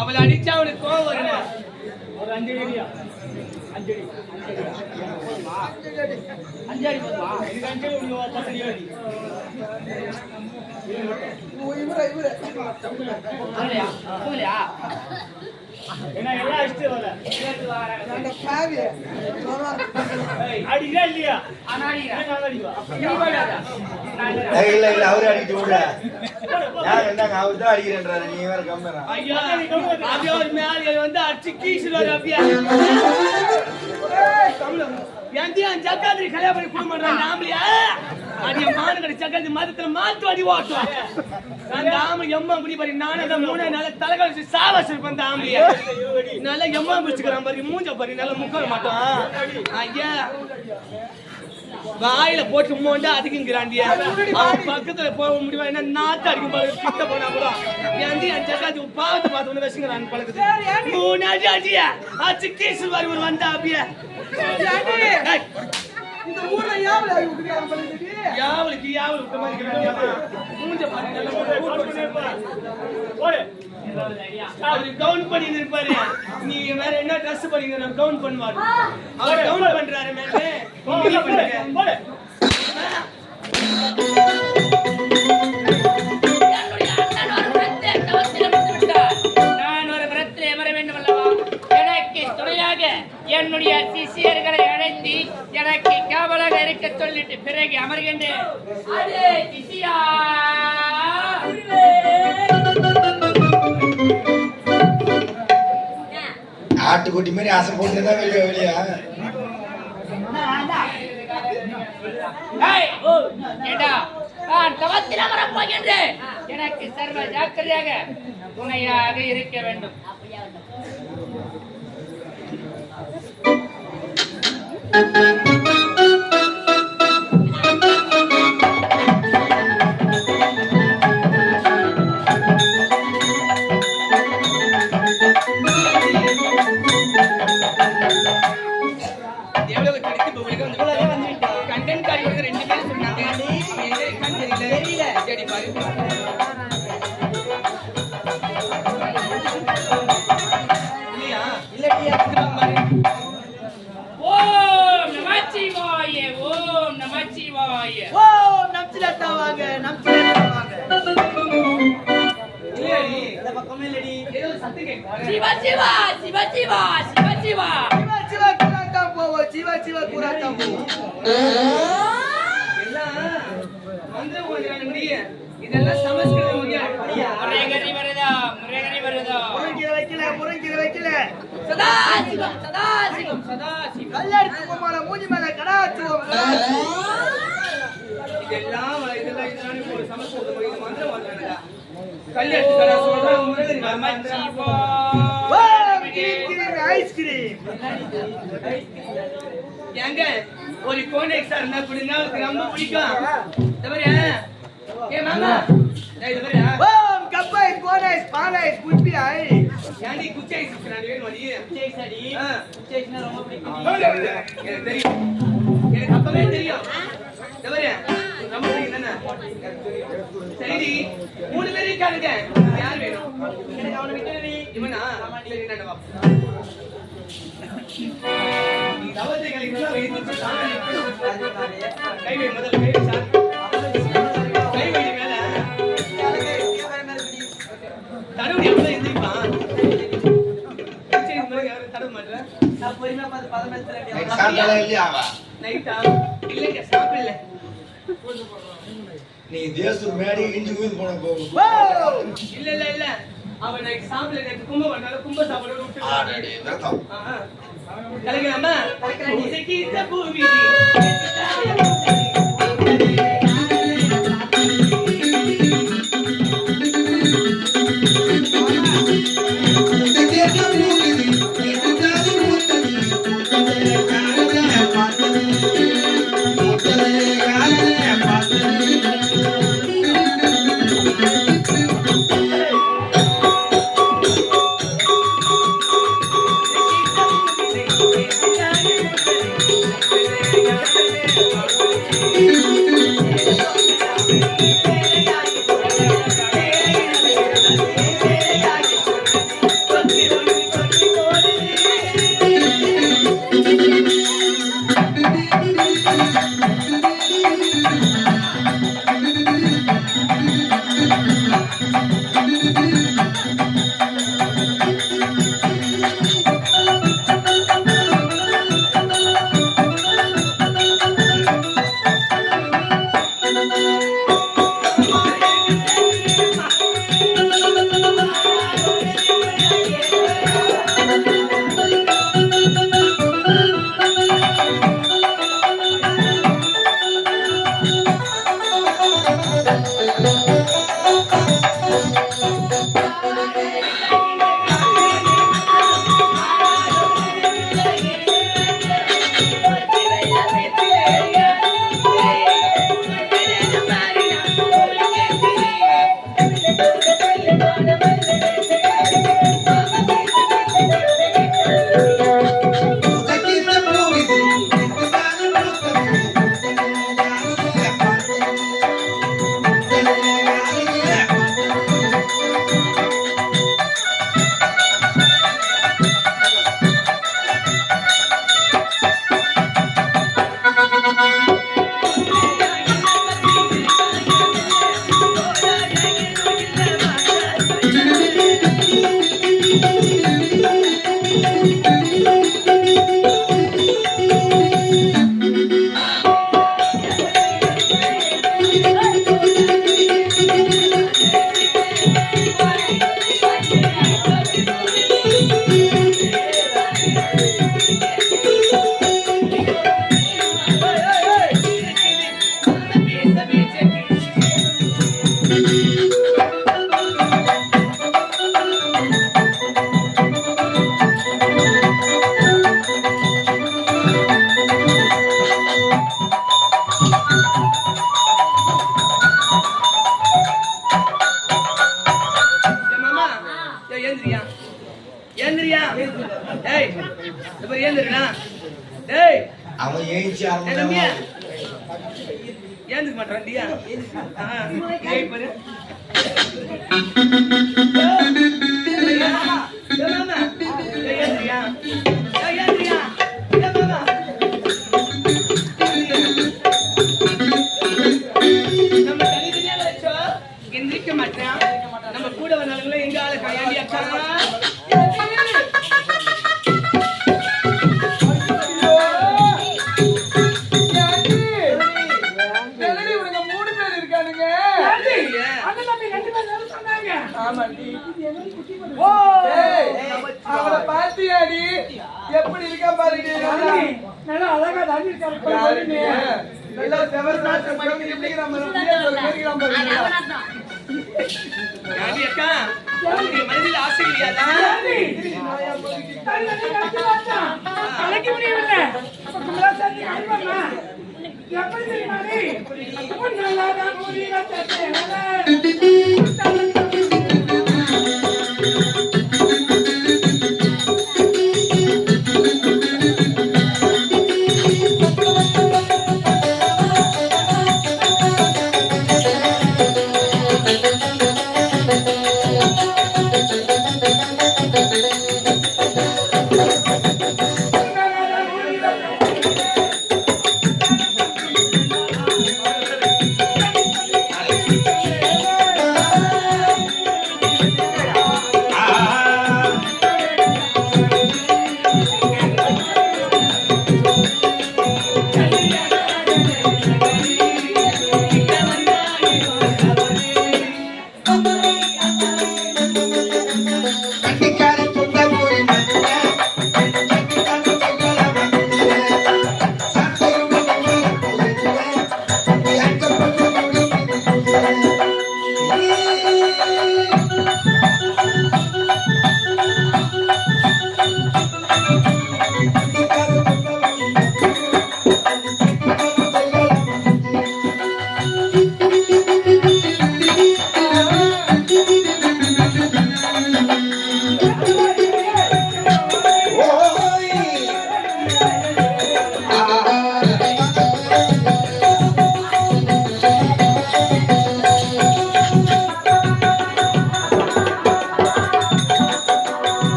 அவளை அடிச்சா அவனுக்கு கோவம் வருங்க. ஒரு 5 அடியா 5 அடி 5 அடி போதுமா? எனக்கு 5 அடி முடியும் 10 அடி அடி. இவரே என்ன எல்லாம் அடிச்சு வர அந்த பாவி அடிடா இல்லையா? انا அடிவா இல்ல இல்ல அவரே அடிச்சு விடுற. யார் என்னங்க அவர் தான் அடிக்கிறேன்றாரு. நீ வேற கம்பறா. ஐயா அப்படியே ஒரு மேல வந்து அடிச்சு கீசுறாரு அப்படியே. ஏந்தியா ஜக்காதி கல்யாணம் பண்ணி குடும்பம்ன்றான் நாமளியா? அடி மானகடி ஜக்காதி மதத்துல மாத்து அடி ஓட்டுவான். அந்த ஆம எம்மா குடி பாரு. நானே அந்த 3 நாள தலைகால சாவஸ் இருப்பேன் ஆம்பியா. நல்ல எம்மா பிடிச்சுக்கறான் பாரு. மூஞ்ச பாரு நல்ல முக்க மாட்டான். ஐயா வாயில போட்டு மோண்டா அதுக்குங்கறாண்டியா. அவன் பக்கத்துல போக முடியுமா? என்ன நாத்து அடிக்கும் பாரு. கிட்ட போனா கூட ஏந்தி ஜக்காதி பாவத்தை பார்த்து வெச்சுங்கறான் பழக்குது. 3 நாள் அடியா அச்சு கீசு பாரு ஒரு வந்தா அப்படியே. இந்த ஊர்ல யாவல விட்டுறாங்க பழக்குது. யாவலுக்கு யாவல் விட்ட மாதிரி இருக்கறாங்க. மூஞ்ச பாரு நல்ல போடு. அவரு கவுன் பண்ணி இருப்பாரு. நீ வேற என்ன Dress பண்ணீங்க? நான் கவுன் பண்ணுவாரு. அவர் கவுன் பண்றாரு மேலே. நீங்க பண்ணுங்க. போடு. என்னுடைய சிஷியர்களை அழைத்து எனக்கு காவலாக இருக்க சொல்லிட்டு பிறகு அமர்கின்றேன். ஆட்டுக்குட்டி மாதிரி ஆசை போட்டுதான் வெளியே வெளியா நான் தவத்தில் அமரப் போகின்றேன். எனக்கு சர்வ ஜாக்கிரதையாக துணையாக இருக்க வேண்டும். சிவா சிவா சிவா சிவா சிவா சிவா சிவா குராத்தா போவோ சிவா சிவா குராத்தா போவோ எல்லாம் மந்திர ஓதுறானே முடிய. இதெல்லாம் சமஸ்கிருத மொழியா இருக்கு. முரகரி வரதா முரங்கி வைக்கல சதா சிவம் சதா சிவம் கல்லடிச்சு போமால மூஞ்சி மேல கடாச்சுவோம். இதெல்லாம் ஒரு சமஸ்கிருத மொழி மந்திர ஓதுறானடா. கல்லடிச்சு கடா சொல்றாங்க முரகரி நமச்சிவா ஐஸ்கிரீம். ஏங்க ஒரு கோன் எக்ஸ்ட்ரா இருந்தா குடினா ரொம்ப பிடிக்கும். தவறியா? ஏ மாமா டேய் தவறியா? ஓம் கப்பை கோன் ஐஸ் பால் ஐஸ் குச்சி ஐஸ். யானி குச்சி ஐஸ் குச்சி வேணும் வடி. குச்சி ஐஸ் அடி. குச்சி ஐஸ்னா ரொம்ப பிடிக்கும். எனக்கு தெரியும். எனக்கு அப்பவே தெரியும். தவறியா? ரொம்ப பிடிக்கும் தானே? சரி 3 பேர் இருக்காங்க. யார் வேணும்? எனக்கு அவனை விட்டுறி. இவனா? சரி நான் வா. நீ தவத்தைகளை எல்லாம் வைத்து கை வை முதல்ல கை வை சார். கை வை மேல. தடவு எவ்வளவு எந்திரிப்பான். சரி முதல்ல யாரும் தடவு மாட்டற. நான் போயினா பார்த்து பதமேத்துல நைட் சாப்பிடல இல்லையா? நைட்டா இல்லங்க சாப்பிடல. நீ தேசூர் மேடி இஞ்சி ஊது போன போகும். இல்ல அவன் நைட் சாப்பிடல. நேத்து கும்ப வந்தால கும்ப சாப்பிட விட்டு ஆடடே வரதம். கலங்கம்மா இசைக்கிட்ட பூமி அவன் ஏஞ்சி ஏந்துக்க மாட்டான்டியா பாரு நம்ம தனித்தனியா வச்சோம் எந்திரிக்க மாட்டான் நம்ம கூட வந்தாலும் எங்க ஆளு கையாண்டி அக்கா எப்படி இருக்கா பாருங்க நல்லா அழகா தண்ணி இருக்காரு நல்லா செவர் நாட்டு மணி எப்படி நம்ம அக்கா மனதில் ஆசை இல்லையாதா அழைக்க முடியவில்லை எப்படி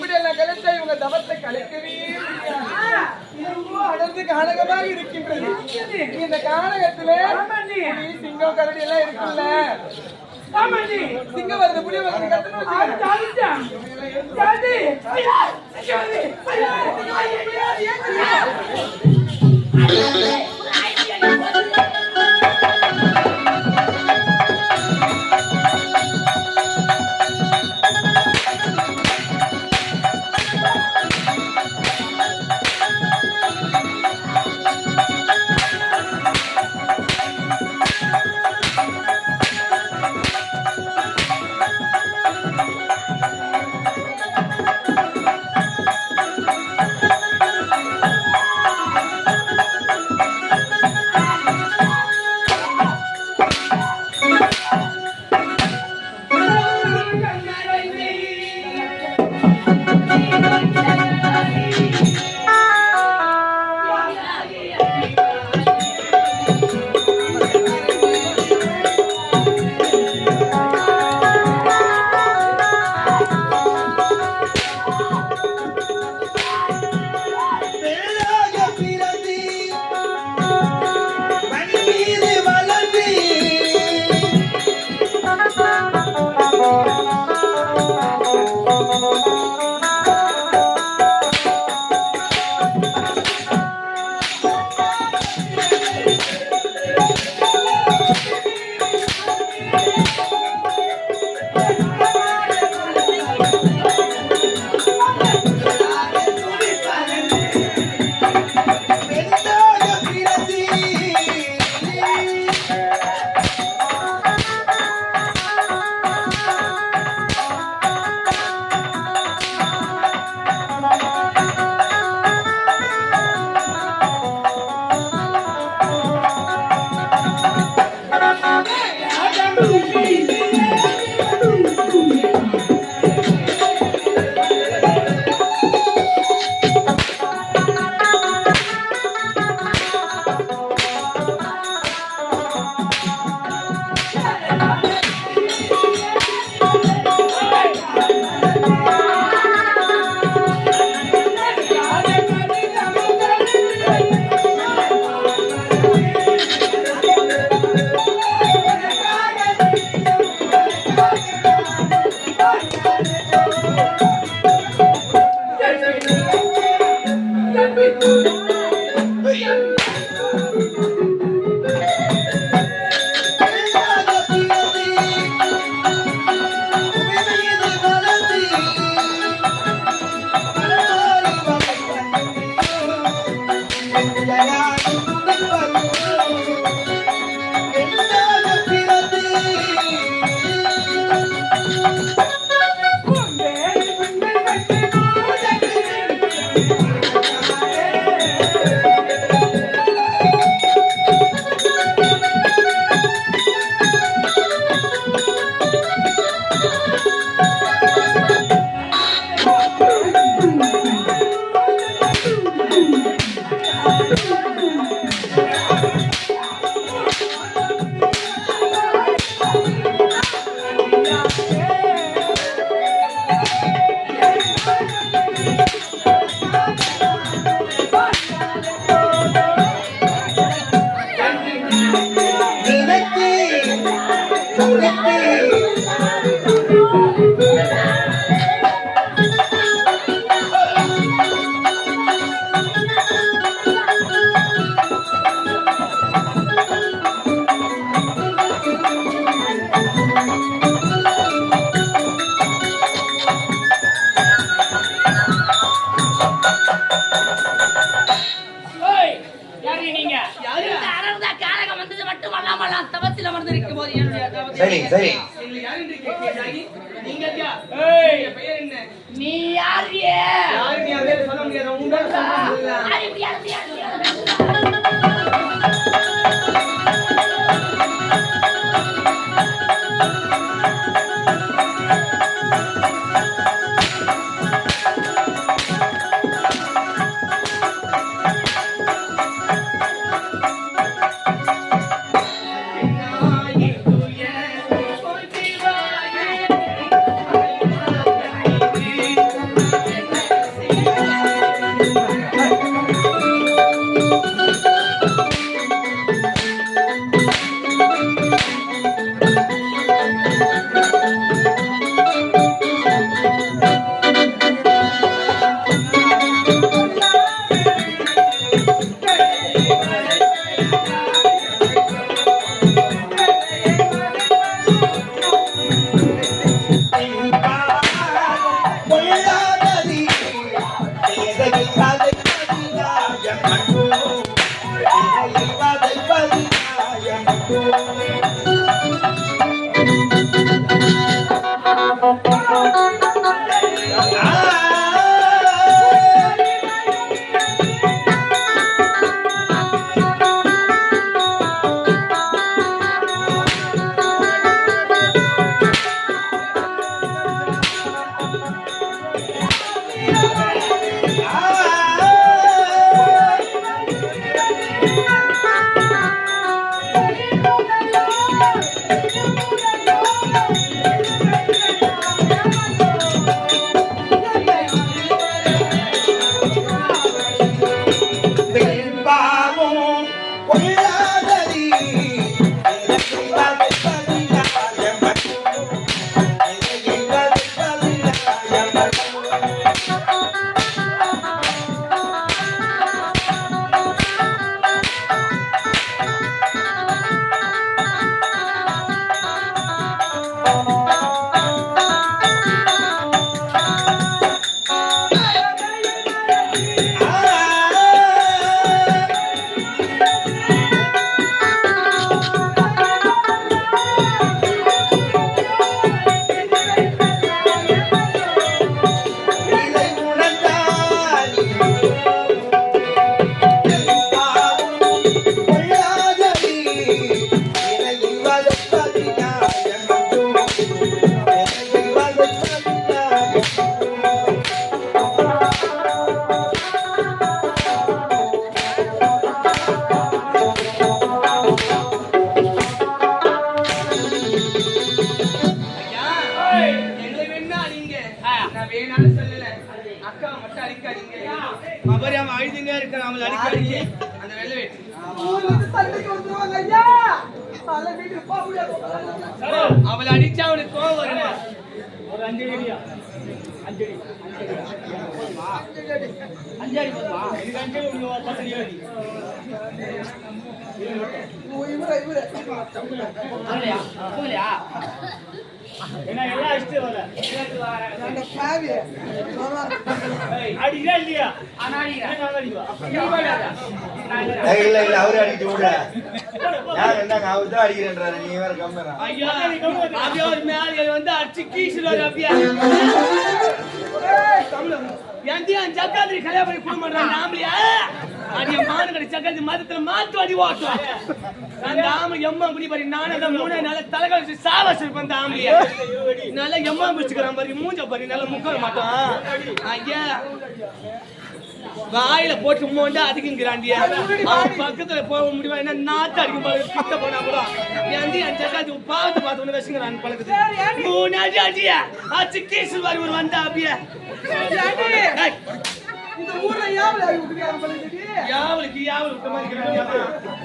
இப்படி எல்லாம் கலைச்சா இவங்க தவத்தை கலைக்கவே அடர்ந்து கானகமாக இருக்கின்றது. இந்த கானகத்துல சிங்கம் கரடி எல்லாம் இருக்குல்ல, சிங்கம் வருது புடி வருது கட்டணும். சரி சரி நீ யாரு சொல்ல முடியாது உங்களுக்கு கொள்ளாததி இதை அவளை அடிச்சா அவனுக்கு கோவம் வருமா? ஒரு 5 அடியா 5 அடி 5 அடி போதுமா? எனக்கு 5 அடி ஒரு 10 அடி போகலையா என்ன எல்லாம் அடிச்சுட்டு வர அடிக்கிறா இல்லையா? இல்ல இல்ல அவரு அடிச்சு விட யார் என்னங்க அவர் தான் அடிக்கிறேன்றாரு நீ வேற கம்மரா ஐயா அப்படியே ஒரு மேல வந்து அடிச்சு கீசுறாரு அப்படியே எந்தியா ஜக்காதிரி கல்யாணம் பண்ணி குடும்பம் பண்றாங்க நாமளியா அடிய மானகடி ஜக்காதி மதத்துல மாத்து அடி ஓட்டும் அந்த ஆம எம்மா குடி பாரு நானே தான் 3 நாள தலைகால வச்சு சாவச்சு பண்ண ஆமளியா நல்ல எம்மா பிடிச்சுக்கறான் பாரு மூஞ்ச பாரு நல்ல முக்கற மாட்டான் ஐயா வாயில போட்டு மோண்டா அதுக்குங்கறாண்டியா அவன் பக்கத்துல போக முடியுமா என்ன நாத்து அடிக்கும் போது கிட்ட போனா கூட எந்தி ஜக்காதி பாவத்து பாத்து வந்து வச்சுங்கறான் பழகுது 3 நாள் அடியா அச்சு கீசு வாரி ஒரு வந்தா அப்படியே இந்த ஊர்ல யாவல விட்டுறாங்க பழகுது யாவலுக்கு யாவல் விட்ட மாதிரி இருக்கறாங்க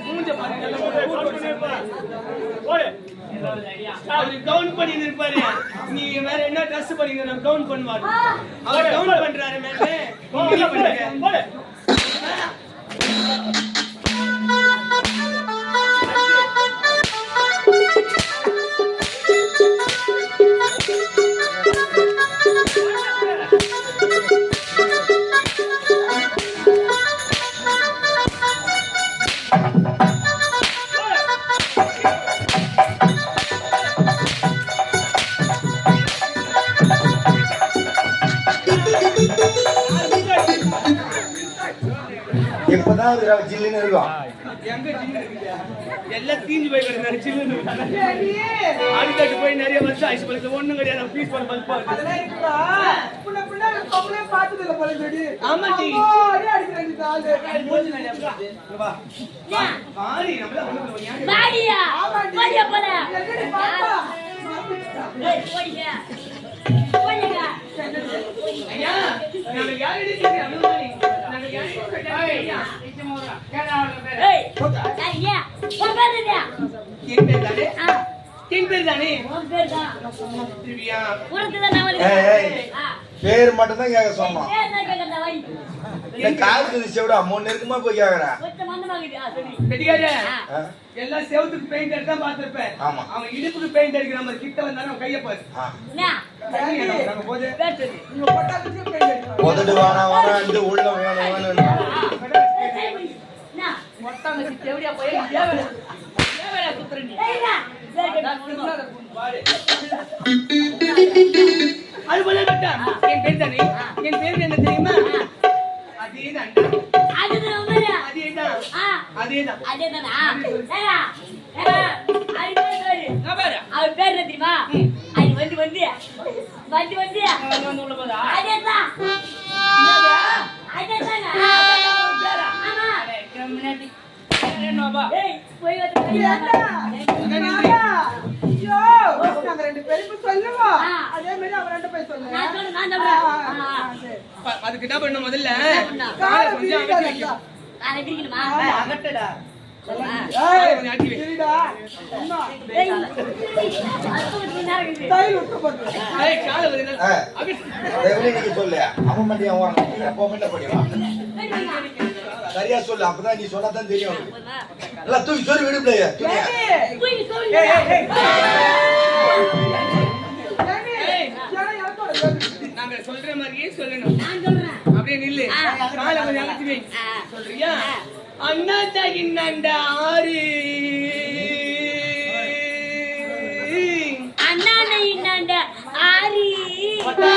மூஞ்ச பாரு நல்ல ஓடு அவர் கவுன் பண்ணி இருப்பாரு நீ வேற என்ன ட்ரெஸ் பண்ணீங்க நான் கவுன் பண்ணுவாரு அவர் கவுன் பண்றாரு மேலே நீ பண்ணுங்க போடு எப்பதான் ஜில்லுன்னு இருக்கும் எங்க ஜில்லு இருக்குயா எல்லாம் தீஞ்சு போய் கிடக்குற ஜில்லுன்னு அடிக்கட்டு போய் நிறைய வருஷம் ஆயிடுச்சு பழகுது ஒண்ணும் கிடையாது பீஸ் பண்ண பல்பா பார்த்ததில்ல பழகுது ஆமா ஜி அடிக்கிறாங்க வாடி நம்மள ஒண்ணு வாடியா வாடியா போல ஏய் போடியா போடியா ஐயா நாங்க யாரடி இருக்கீங்க அனுமதி நாங்க யாரடி ஐயா ஏய் ஐயா போகாதடா கிங் பேர் தானே உன் பேர் தான் திவ்யா உனக்கு தான் நான் ஏய் பேர் மட்டும் தான் கேட்க சொன்னோம் ஏன் நான் கேக்குறத வை இந்த காது செவிடா 3 நெருக்கமா போய் கேக்குறா மந்தமாகுது. சொல்லி. கெட்டிக்கார ஆ? எல்லாம் செவுத்துக்கு பெயிண்ட் அடிச்சு தான் பார்த்திருப்பேன். ஆமா. அவன் இடுப்புக்கு பெயிண்ட் அடிக்கிற மாதிரி கிட்ட வந்தாலும் அவன் கையை பாரு. ஆ. என்ன? நாங்க போது பேர் சொல்லு. உங்க பொட்டாக்குச்சு பெயிண்ட் அடிக்கணும். உதடு வேணாம் உள்ள வேணும் என்ன? மொட்டாங்க தேவடியா போய் ஏவேல குத்துற நீ. ஏய், என்ன? சரி, கட்டு. அது போல பட்டான். என் பேர் தானே. என் பேர் என்ன தெரியுமா? அதேதான். அதுதான் உண்மையா? அதேதான். ஆ, அதேதான். அதேதானா? ஏடா, ஏடா, அது பேர் சொல்லு. நான் பாரு. அவர் பேர் என்ன தெரியுமா? அது வந்து உள்ள போதா? அதேதான். அதேதாங்க. ஆமா. என்னப்பா? ஏய், போய் வந்து ஐயோ நாங்க ரெண்டு பேரும் சொல்லுவோம். அதே மாதிரி அவ ரெண்டு பேரும் சொல்லுங்க. நான் சொல்றேன். அதுக்கு என்ன பண்ணணும் முதல்ல? காலை காலை கொஞ்சம் பிடிக்காத. அகற்றி வைக்கணும். நான் எதிர்க்கணுமா? அகட்டடா. ஏய், கொஞ்சம் அகற்றி வை. சரிடா. அம்மா, ஏய், அது கொஞ்சம் நேரம் இருக்குது. தையல் விட்டு போட்டு. ஏய், காலை ஒரு நாள் ஆ. அகற்றி. எப்படி நீங்க சொல்லு அவன் மட்டும் அவன் அப்போ மட்டும் படிவா சரியா சொல்லு அப்பதான் நீ சொன்னாதான் தெரியும் உனக்கு. எல்லாம் தூக்கி சொல்லி விடுப்பிலையே ஏய், போய் சொல்லு. ஏண்டி? ஏன்னா எனக்கோட வேலை. நாங்க சொல்ற மாதிரியே சொல்லணும். நான் சொல்றேன். அப்படியே நில்லு. காலை கொஞ்சம் அகற்றி வை. சொல்றியா? அண்ணா தகின்னாண்டா ஆறு. அண்ணாண்ட இன்னாண்ட ஆரி. ஆட்றா.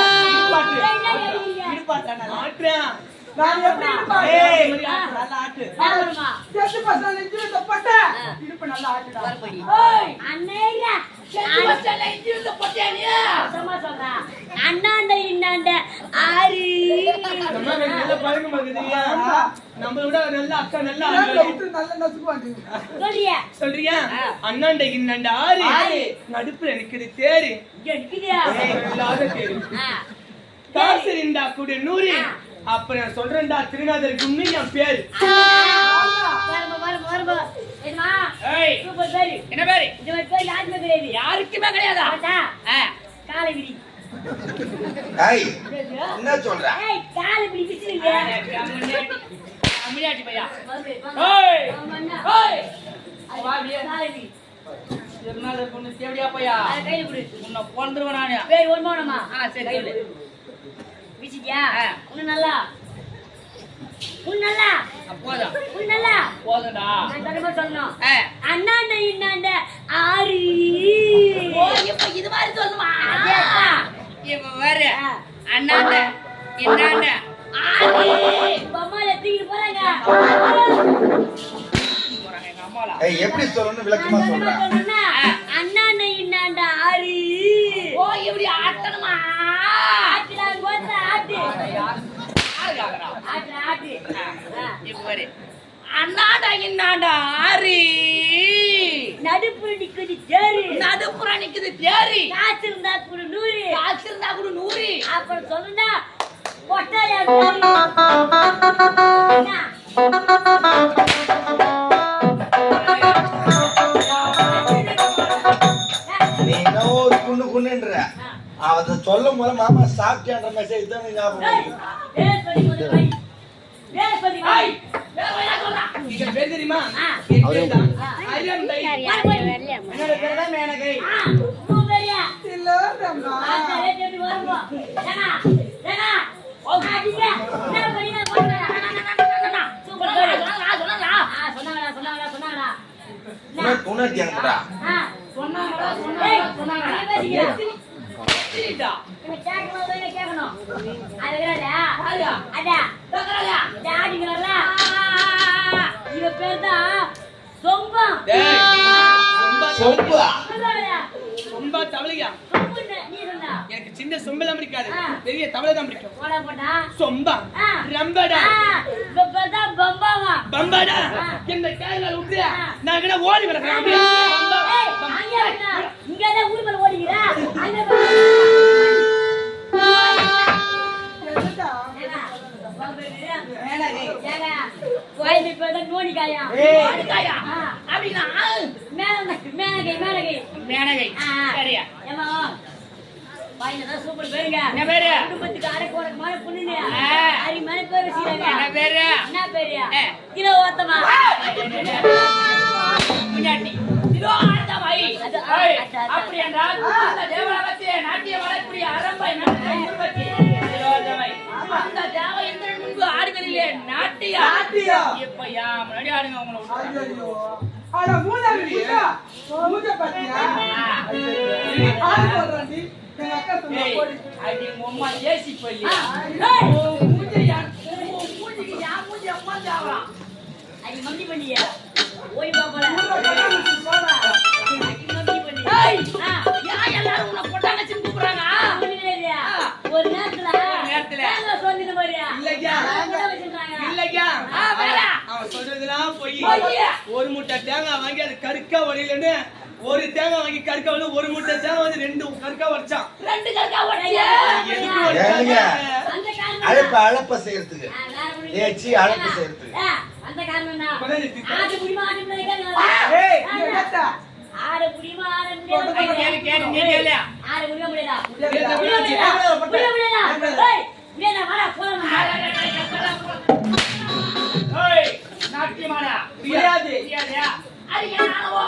நான் எப்படி இருப்பேன்? ஏய், நல்லா ஆட்டு. ஆமா. செத்து பசங்க நெஞ்சில பட்ட இடுப்பு நல்லா ஆட்டுடா. ஓய், அண்ணேயா. சும்மா சொல்றா. அண்ணாண்ட இன்னாண்ட ஆரி. அம்மா எனக்கு நல்ல பழக்கம் இருக்குதுயா. நம்மள விட நல்ல அக்கா நல்ல ஏன் ஆளு. விட்டு நல்லா நசுக்குவாங்க. சொல்றியா? சொல்றியா? அண்ணாண்ட இன்னாண்ட ஆறு. நடுப்புல நிக்குது தேரு. இங்க நிக்குதியா? ஏய், இல்லாத தேரு. ஆ. காசு இருந்தா கூட 100. அப்ப நான் சொல்றேன்டா திருநாதருக்கு உண்மை என் பேரு. வரும்போ. என்னமா? ஏய், சூப்பர் பேரு. என்ன பேரு? இது ஒரு பேர் யாருக்குமே கிடையாது. யாருக்குமே கிடையாதா? ஆட்டா. காலை விரி. ஏய் என்ன சொல்ற ஏய், காலை விரி விசிறுங்க. அம்மியாட்டி பையா. வந்து, ஏய், வந்து. ஏய். காலை விரி. திருநாதர் பொண்ணு தேவடியா பையா. அதை கையில கொடு. உன்னை கொன்றுவேன் நானு. பேர் ஒரு மௌனமா? சரி சொல்லு. விசிட்டியா? உன்னை நல்லா. உன் நல்லா. போதும் உன் நல்லா. போதும்டா. நான் தரமா சொல்லணும். அண்ணாண்ட இன்னாண்ட ஆரி. இப்ப இது மாதிரி சொல்லுமா? அதேதான். இப்ப வேற அண்ணாண்ட என்னாண்ட ஆரி. பொம்மால தூக்கிட்டு போறாங்க. போறாங்க எங்க அம்மாலா. ஏய் எப்படி சொல்லணும்னு விளக்கமா நான் சொல்ற தரமா சொல்லணும்னா, அண்ணாண்ட இன்னாண்ட ஆரி. இப்படி ஆட்டணுமா? ஆட்டுடா, கோத்த ஆட்டு. யாரு கேக்குறா? ஆட்டு, ஆட்டு. இப்ப வேற அண்ணாண்ட என்னாண்ட ஆறு. நடுப்புற நிக்குது தேரு. நடுப்புற நிக்குது தேரி. காசு இருந்தா கூட 100. காசு இருந்தா கூட 100. அப்புறம் சொல்லுனா பொட்டாயா தேரு. என்ன? நீ என்ன ஒரு குண்ணுன்ற அவன் சொல்லும் போது மாமா சாப்பிட்டேன்ற மெசேஜ் தான் ஞாபகம் ஏய், வருது. ஏய், சொல்லி கொஞ்சம் வை. ஏய், சொல்லி வை. இங்க பேர் தெரியுமா? ஆ. என் பேர் தான். அரியந்தை. என்னோட பேர் தான் மேனகை. ஆ, உன் பேரியா? இல்ல ரம்மா. ஆட்டா, ஏய், எப்படி வரும்போ? ஏங்க, ஏங்க. அடிங்க. என்ன பண்ணீங்க? போடுங்க. சூப்பர் பேரு. சொன்னாங்களா? சொன்னாங்களா? உணர்த்தி அனுப்புறா ஆ, சொன்னாங்களா? ஏய், நீ பேசிக்கிற. சரிடா. என்ன கேட்கணும், என்ன கேட்கணும்? அது விளையாடா? அதா. இந்த ஆடிங்கிறாரா? இவ பேர் தான் சொம்பம். டேய், சொம்பா சொல்லாதயா? ரொம்ப தவளையா? சொம்புன்னு நீ சொன்னா. எனக்கு சின்ன சொம்பெல்லாம் பிடிக்காது. ஆ. பெரிய தவளை தான் பிடிக்கும். போடா, போடா. சொம்பா. ஆ. ரம்படா. இவ பேர் தான் பம்பாவா? பம்பாடா. ஆ. இந்த கேரளால விட்டுறியா? ஆ. நான் கிட்ட ஓடி வரேன் அப்படியே. பம்பா. ஏய், அங்கே வரடா. இங்கதான் ஊர் மேல ஓடிக்கிறா. அங்க போ. என்னடா? ஏங்க, உன் பேரு? மேனகை. ஏங்க, கோயில் பேர் தான் நோனிக்காயா? ஏய். நோனிக்காயா? ஆ. அப்படின்னா மேனகை. மேனகை. சரியா? ஏமா, வாயில தான் சூப்பர் பேருங்க. என்ன பேரு? குடும்பத்துக்கு அரைக்கு உனக்கு மாதிரி பொண்ணுங்க. ஆ. அரி மாதிரி என் பேரு சீரகா. என்ன பேரு? என்ன பேரு? கிலோ ஓத்தமா. முன்னாடி இதோ ஆண்டமாய். அப்படி என்றால் அந்த தேவலோகத்திலே நாட்டிய வளர்க்கூடிய அரம்பை நடத்தை உருவத்தி திலோதமை. அந்த தேவ இந்திரன் முன்பு ஆடுகளிலே நாட்டியா. இப்ப யா முன்னாடி ஆடுங்க உங்களை. ஐயோ அட மூதாவி மூஞ்ச பாத்தியா ஆள் சொல்றடி எங்க அக்கா சொன்னா போடி அடி உம்மா ஏசி போய் ஏய் மூஞ்சி யார் மூஞ்சிக்கு யா மூஞ்சி அம்மா தேவரா. ஐ மம்மி பண்ணியா ஓய் பாப்பல போடா மம்மி பண்ணி ஏய் யா எல்லாரும் உன்னை பொட்டாங்க கூப்பிடுறாங்க. ஒரு நேரத்துல நேரத்துல சொல்லிட்டு போறியா இல்லையா இல்லையா அவன் சொல்றதெல்லாம் போய் ஒரு முட்டை தேங்காய் வாங்கி அது கருக்கா வழியிலன்னு ஒரு தேங்காய் வாங்கி கருக்கா வந்து ஒரு முட்டை தேங்காய் வந்து 2 கருக்கா வச்சான். 2 கருக்கா வச்சியா அந்த காரணம் அழப்ப செய்யறதுக்கு ஏச்சி அழப்ப செய்யறதுக்கு அந்த காரணம் என்ன இப்பதான் ஆடு புடிமா ஆடு ஏய் நீ என்னடா ஆடு புடிமா ஆடு முடியல கேளு கேளு நீ கேளு. ஆடு முடிய முடியல முடியல முடியல ஏய் நீ வர போறோம் ஏய் நாட்டியமாடா முடியாது தெரியாதா? அது என்னவோ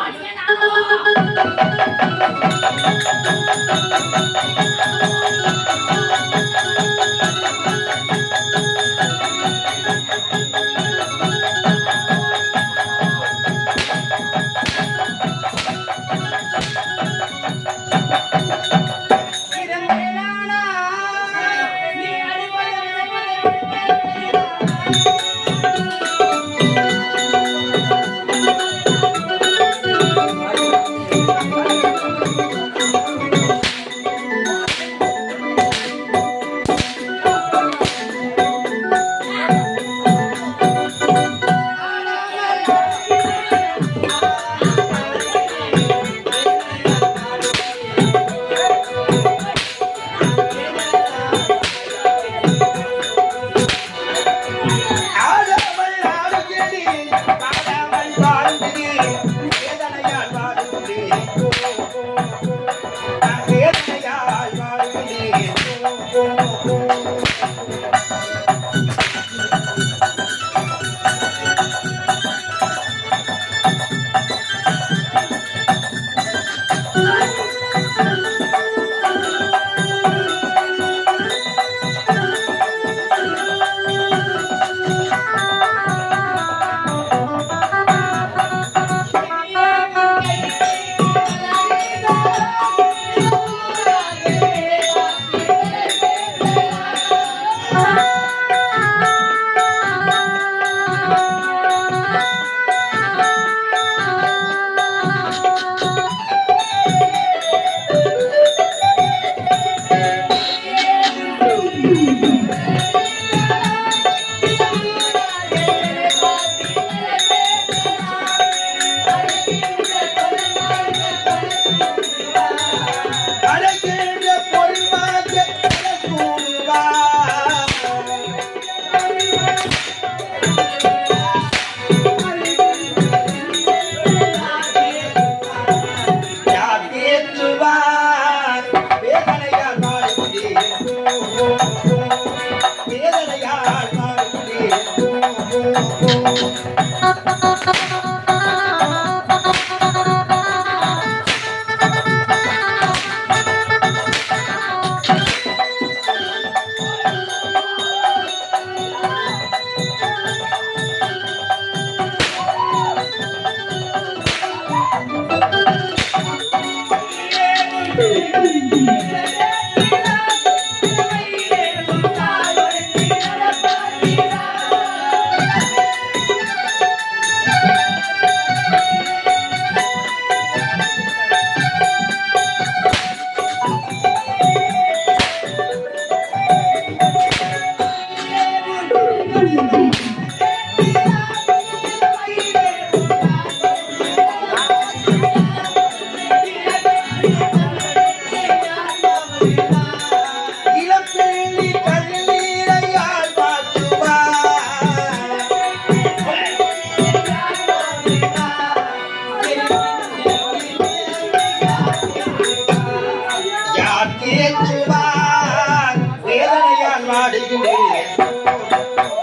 வாடுகிறேன்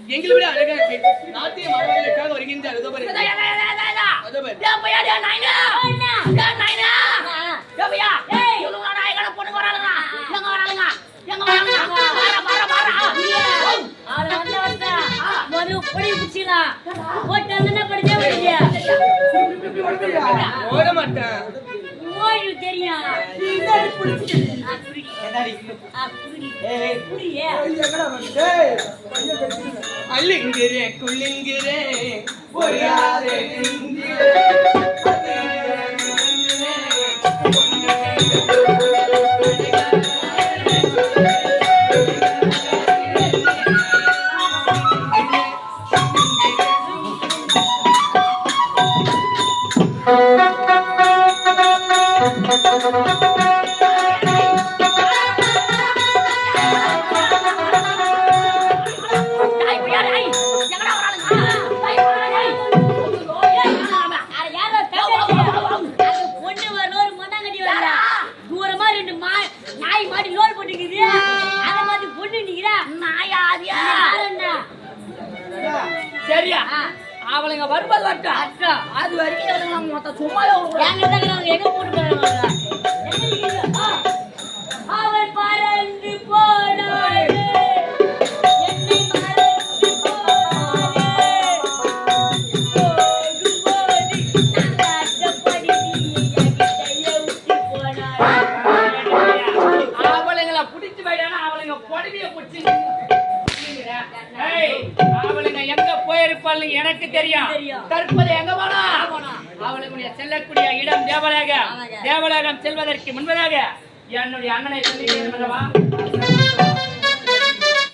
எங்களை விட அழகான பெண் நாட்டிய மாணவர்களுக்காக வருகின்ற அதோ பாரு. அதோ பாரு. ஓட மாட்டேன். தெரியும் அள்ளுங்கிறேன் குள்ளுங்கிறேன் பொறியாதே சரியா அவளுங்க வரும்போது வரட்டும் அது வரைக்கும் மொத்தம் சும்மா எங்க போட்டு அவன் பறந்து போனாரு என்னை மறந்து போனாரு அவளுங்களை பிடிச்சு போயிடானா அவளுங்க பொடவிய பிடிச்சி அவளுங்க எங்க போயிருப்பாள் எனக்கு தெரியும் தற்போது எங்க போனா அவளுடைய செல்லக்கூடிய இடம் தேவலோகம் செல்வதற்கு முன்பதாக என்னுடைய அண்ணனை சொல்லி